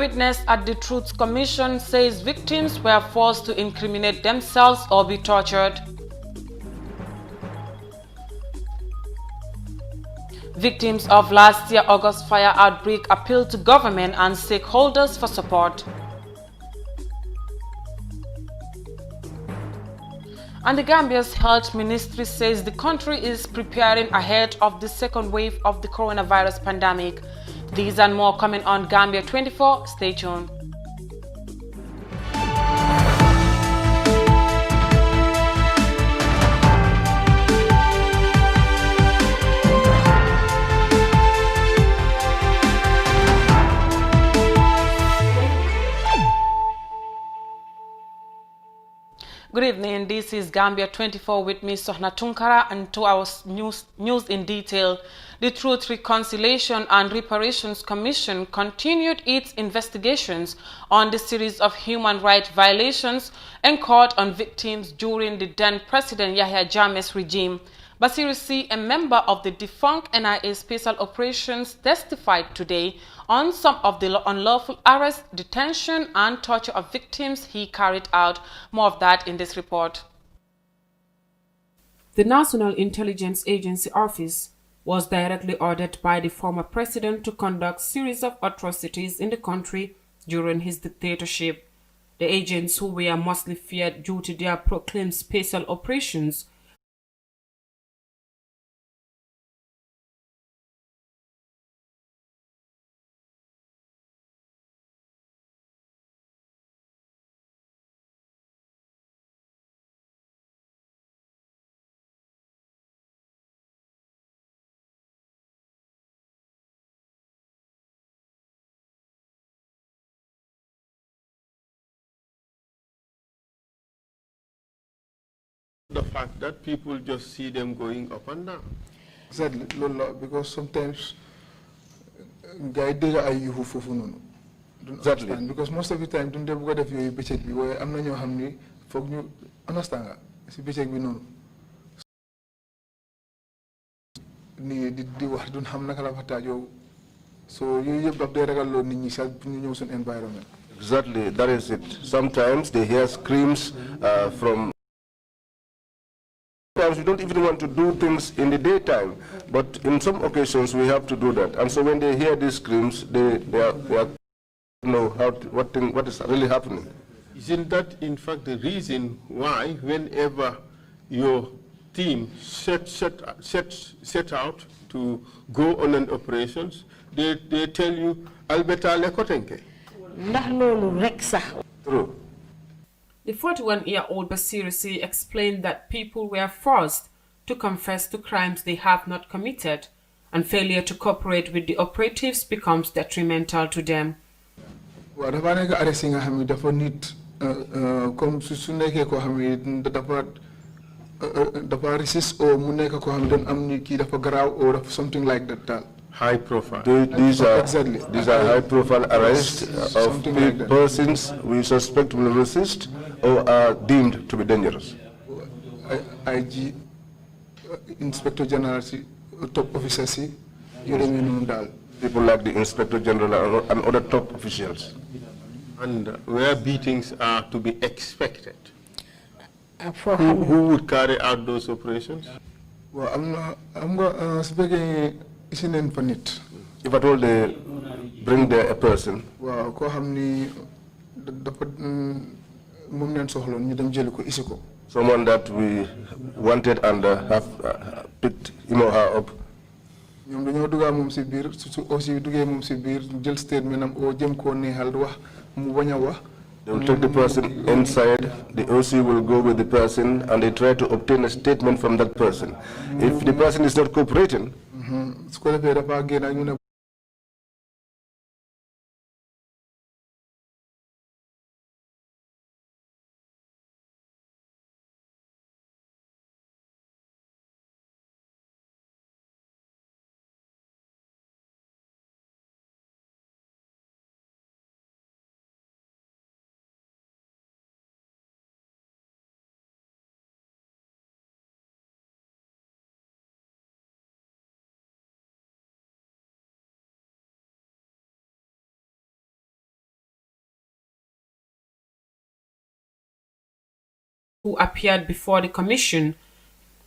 witness at the Truth Commission says victims were forced to incriminate themselves or be tortured. Victims of last year's August fire outbreak appeal to government and stakeholders for support. And the Gambia's health ministry says the country is preparing ahead of the second wave of the coronavirus pandemic. These and more coming on Gambia24. Stay tuned. Good evening, this is Gambia24 with me, Sohna Tunkara, and to our news in detail. The Truth, Reconciliation and Reparations Commission continued its investigations on the series of human rights violations incurred on victims during the then President Yahya Jammeh's regime. Basiru C., a member of the defunct NIA Special Operations, testified today on some of the unlawful arrest, detention and torture of victims he carried out. More of that in this report. The National Intelligence Agency Office was directly ordered by the former president to conduct a series of atrocities in the country during his dictatorship. The agents, who were mostly feared due to their proclaimed special operations, the fact that people just see them going up and down. Exactly, because sometimes guys they are you who exactly, because most of the time don't they go to you becheck bi way am na ñoo xamni fokk ñu understand nga ci becheck bi non ni di wax duñ xam naka la fa yow so you yeb daf day ragal lo nit ñi sa ñu ñew sun environment. Exactly, that is it. Sometimes they hear screams from. Sometimes we don't even want to do things in the daytime, but in some occasions we have to do that. And so when they hear these screams, they know what is really happening. Isn't that in fact the reason why whenever your team set out to go on an operations, they tell you Alberta Lekotenke? True. The 41-year-old Basiru C. explained that people were forced to confess to crimes they have not committed, and failure to cooperate with the operatives becomes detrimental to them. Well, dafa nek arrest nga xamni dafa nit comme su nekké ko xamni dafa resist or mu nekk ko xamni don am ni ki dafa graw or something like that. High profile. These are high profile arrests of persons we suspect will resist or are deemed to be dangerous. IG, Inspector General, top officers, people like the Inspector General and other top officials. And where beatings are to be expected, who would carry out those operations? Well, I'm speaking. If at all they bring there a person, someone that we wanted and have picked him or her up, they will take the person inside, the OC will go with the person and they try to obtain a statement from that person. If the person is not cooperating, who appeared before the commission.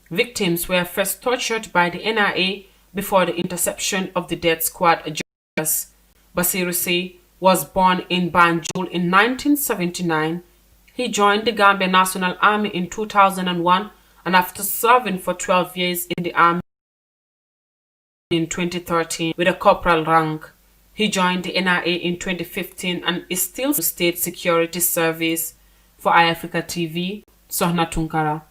Victims were first tortured by the NIA before the interception of the death squad joiners. Basiru Say was born in Banjul in 1979. He joined the Gambia National Army in 2001 and after serving for 12 years in the army in 2013 with a corporal rank. He joined the NIA in 2015 and is still State Security Service. For iAfrica TV, Sohna Tunkara.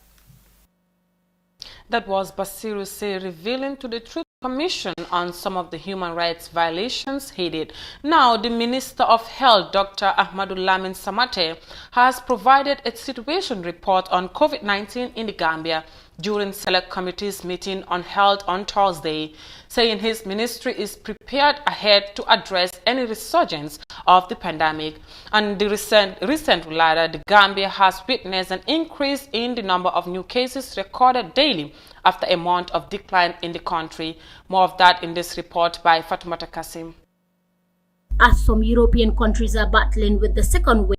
That was Basiru Say revealing to the Truth Commission on some of the human rights violations he did. Now, the Minister of Health, Dr. Ahmadu Lamin Samate, has provided a situation report on COVID-19 in the Gambia during Select Committee's meeting on health on Thursday, saying his ministry is prepared ahead to address any resurgence of the pandemic. And the recent rather, the Gambia has witnessed an increase in the number of new cases recorded daily after a month of decline in the country. More of that in this report by Fatoumata Kasim. As some European countries are battling with the second wave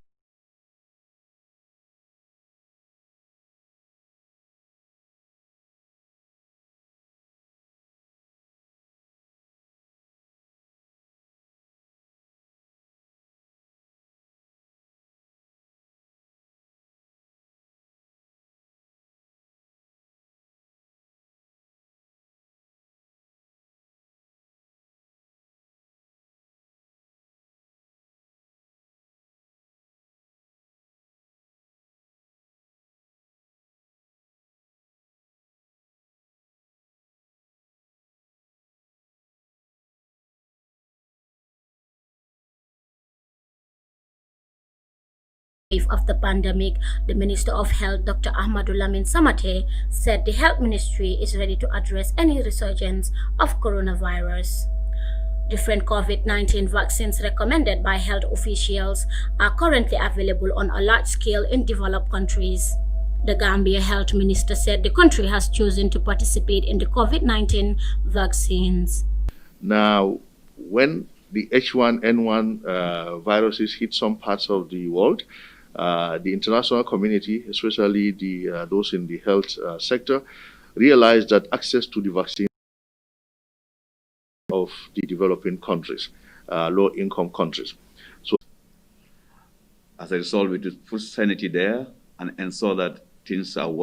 of the pandemic, the Minister of Health, Dr. Ahmadu Lamin Samate, said the Health Ministry is ready to address any resurgence of coronavirus. Different COVID-19 vaccines recommended by health officials are currently available on a large scale in developed countries. The Gambia Health Minister said the country has chosen to participate in the COVID-19 vaccines. Now, when the H1N1 viruses hit some parts of the world, the international community, especially those in the health sector, realized that access to the vaccine of the developing countries, low-income countries. So, as a result, we do put sanity there and ensure that things are working.